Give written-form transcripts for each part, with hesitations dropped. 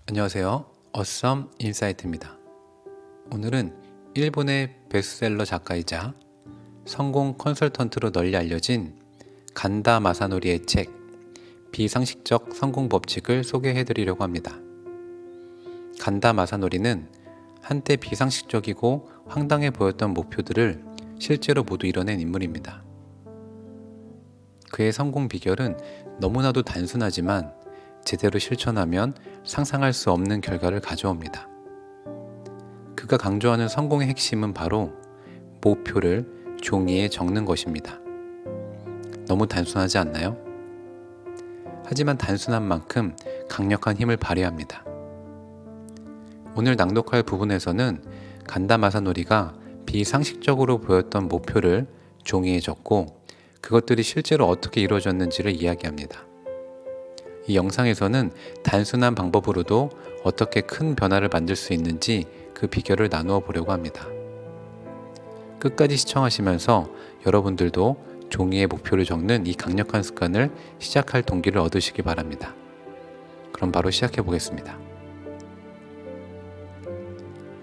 안녕하세요. 어썸 인사이트입니다. 오늘은 일본의 베스트셀러 작가이자 성공 컨설턴트로 널리 알려진 간다 마사노리의 책 비상식적 성공 법칙을 소개해 드리려고 합니다. 간다 마사노리는 한때 비상식적이고 황당해 보였던 목표들을 실제로 모두 이뤄낸 인물입니다. 그의 성공 비결은 너무나도 단순하지만 제대로 실천하면 상상할 수 없는 결과를 가져옵니다. 그가 강조하는 성공의 핵심은 바로 목표를 종이에 적는 것입니다. 너무 단순하지 않나요? 하지만 단순한 만큼 강력한 힘을 발휘합니다. 오늘 낭독할 부분에서는 간다 마사노리가 비상식적으로 보였던 목표를 종이에 적고 그것들이 실제로 어떻게 이루어졌는지를 이야기합니다. 이 영상에서는 단순한 방법으로도 어떻게 큰 변화를 만들 수 있는지 그 비결을 나누어 보려고 합니다. 끝까지 시청하시면서 여러분들도 종이에 목표를 적는 이 강력한 습관을 시작할 동기를 얻으시기 바랍니다. 그럼 바로 시작해 보겠습니다.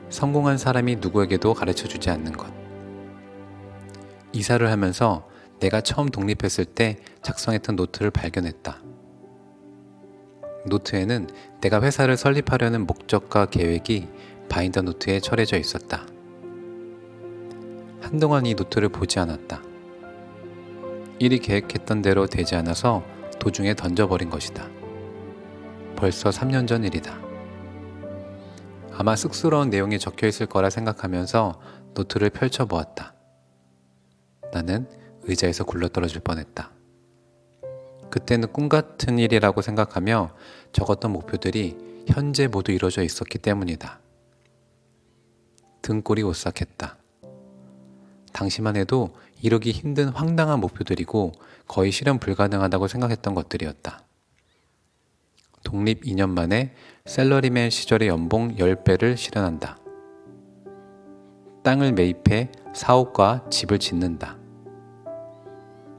성공한 사람이 누구에게도 가르쳐 주지 않는 것. 이사를 하면서 내가 처음 독립했을 때 작성했던 노트를 발견했다. 노트에는 내가 회사를 설립하려는 목적과 계획이 바인더 노트에 철해져 있었다. 한동안 이 노트를 보지 않았다. 일이 계획했던 대로 되지 않아서 도중에 던져버린 것이다. 벌써 3년 전 일이다. 아마 쑥스러운 내용이 적혀 있을 거라 생각하면서 노트를 펼쳐보았다. 나는 의자에서 굴러떨어질 뻔했다. 그때는 꿈같은 일이라고 생각하며 적었던 목표들이 현재 모두 이루어져 있었기 때문이다. 등골이 오싹했다. 당시만 해도 이루기 힘든 황당한 목표들이고 거의 실현 불가능하다고 생각했던 것들이었다. 독립 2년 만에 셀러리맨 시절의 연봉 10배를 실현한다. 땅을 매입해 사옥과 집을 짓는다.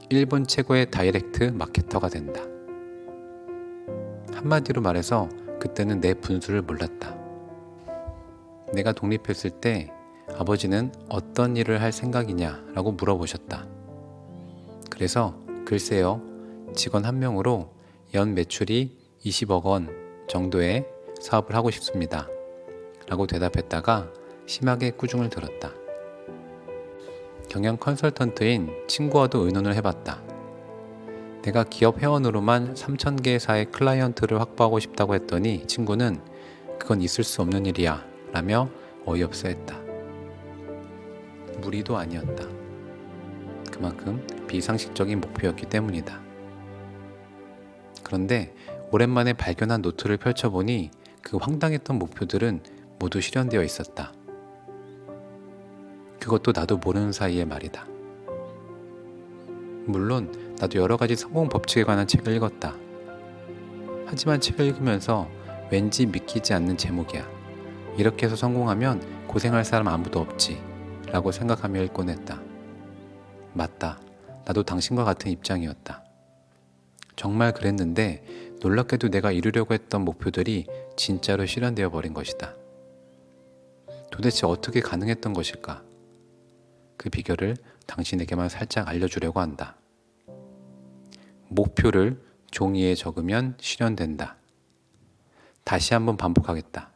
일본 최고의 다이렉트 마케터가 된다. 한마디로 말해서 그때는 내 분수를 몰랐다. 내가 독립했을 때 아버지는 어떤 일을 할 생각이냐 라고 물어보셨다. 그래서 글쎄요, 직원 한 명으로 연 매출이 20억 원 정도의 사업을 하고 싶습니다 라고 대답했다가 심하게 꾸중을 들었다. 경영 컨설턴트인 친구와도 의논을 해봤다. 내가 기업 회원으로만 3,000개사의 클라이언트를 확보하고 싶다고 했더니 친구는 그건 있을 수 없는 일이야 라며 어이없어 했다. 무리도 아니었다. 그만큼 비상식적인 목표였기 때문이다. 그런데 오랜만에 발견한 노트를 펼쳐보니 그 황당했던 목표들은 모두 실현되어 있었다. 그것도 나도 모르는 사이의 말이다. 물론 나도 여러 가지 성공 법칙에 관한 책을 읽었다. 하지만 책을 읽으면서 왠지 믿기지 않는 제목이야. 이렇게 해서 성공하면 고생할 사람 아무도 없지 라고 생각하며 읽곤 했다. 맞다. 나도 당신과 같은 입장이었다. 정말 그랬는데 놀랍게도 내가 이루려고 했던 목표들이 진짜로 실현되어 버린 것이다. 도대체 어떻게 가능했던 것일까? 그 비결을 당신에게만 살짝 알려주려고 한다. 목표를 종이에 적으면 실현된다. 다시 한번 반복하겠다.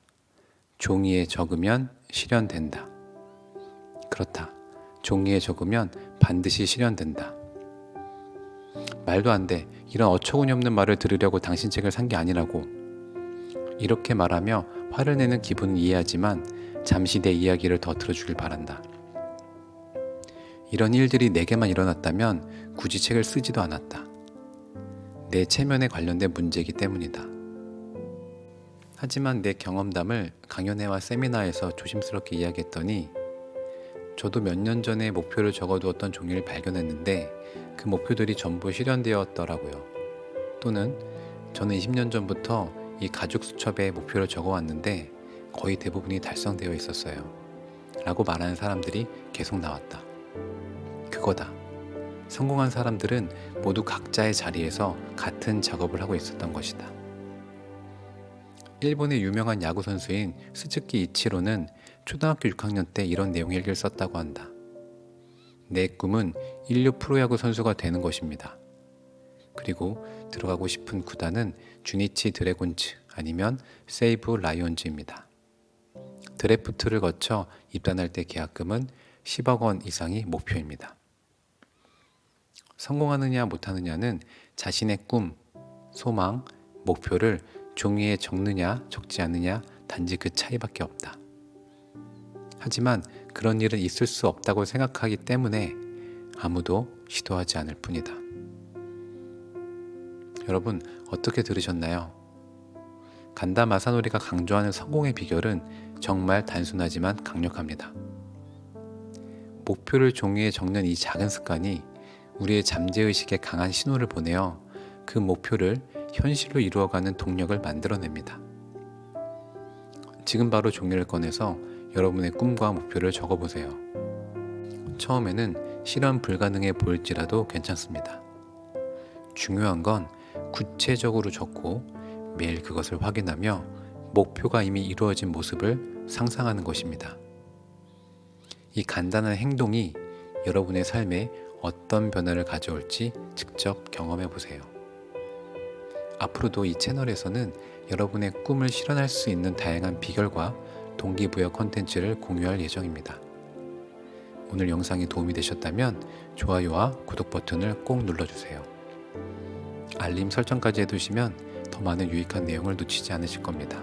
종이에 적으면 실현된다. 그렇다. 종이에 적으면 반드시 실현된다. 말도 안 돼. 이런 어처구니 없는 말을 들으려고 당신 책을 산 게 아니라고. 이렇게 말하며 화를 내는 기분은 이해하지만 잠시 내 이야기를 더 들어주길 바란다. 이런 일들이 내게만 일어났다면 굳이 책을 쓰지도 않았다. 내 체면에 관련된 문제이기 때문이다. 하지만 내 경험담을 강연회와 세미나에서 조심스럽게 이야기했더니 저도 몇 년 전에 목표를 적어두었던 종이를 발견했는데 그 목표들이 전부 실현되었더라고요. 또는 저는 20년 전부터 이 가죽 수첩에 목표를 적어왔는데 거의 대부분이 달성되어 있었어요. 라고 말하는 사람들이 계속 나왔다. 그거다. 성공한 사람들은 모두 각자의 자리에서 같은 작업을 하고 있었던 것이다. 일본의 유명한 야구 선수인 스즈키 이치로는 초등학교 6학년 때 이런 내용의 일기를 썼다고 한다. 내 꿈은 인류 프로야구 선수가 되는 것입니다. 그리고 들어가고 싶은 구단은 주니치 드래곤즈 아니면 세이브 라이온즈입니다. 드래프트를 거쳐 입단할 때 계약금은 10억 원 이상이 목표입니다. 성공하느냐 못하느냐는 자신의 꿈, 소망, 목표를 종이에 적느냐 적지 않느냐 단지 그 차이밖에 없다. 하지만 그런 일은 있을 수 없다고 생각하기 때문에 아무도 시도하지 않을 뿐이다. 여러분 어떻게 들으셨나요? 간다 마사노리가 강조하는 성공의 비결은 정말 단순하지만 강력합니다. 목표를 종이에 적는 이 작은 습관이 우리의 잠재의식에 강한 신호를 보내어 그 목표를 현실로 이루어가는 동력을 만들어냅니다. 지금 바로 종이를 꺼내서 여러분의 꿈과 목표를 적어보세요. 처음에는 실현 불가능해 보일지라도 괜찮습니다. 중요한 건 구체적으로 적고 매일 그것을 확인하며 목표가 이미 이루어진 모습을 상상하는 것입니다. 이 간단한 행동이 여러분의 삶에 어떤 변화를 가져올지 직접 경험해 보세요. 앞으로도 이 채널에서는 여러분의 꿈을 실현할 수 있는 다양한 비결과 동기부여 콘텐츠를 공유할 예정입니다. 오늘 영상이 도움이 되셨다면 좋아요와 구독 버튼을 꼭 눌러주세요. 알림 설정까지 해두시면 더 많은 유익한 내용을 놓치지 않으실 겁니다.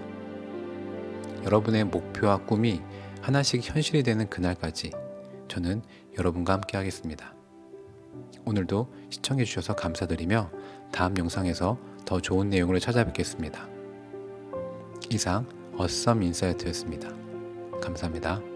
여러분의 목표와 꿈이 하나씩 현실이 되는 그날까지 저는 여러분과 함께 하겠습니다. 오늘도 시청해주셔서 감사드리며 다음 영상에서 더 좋은 내용으로 찾아뵙겠습니다. 이상 어썸 인사이트였습니다. 감사합니다.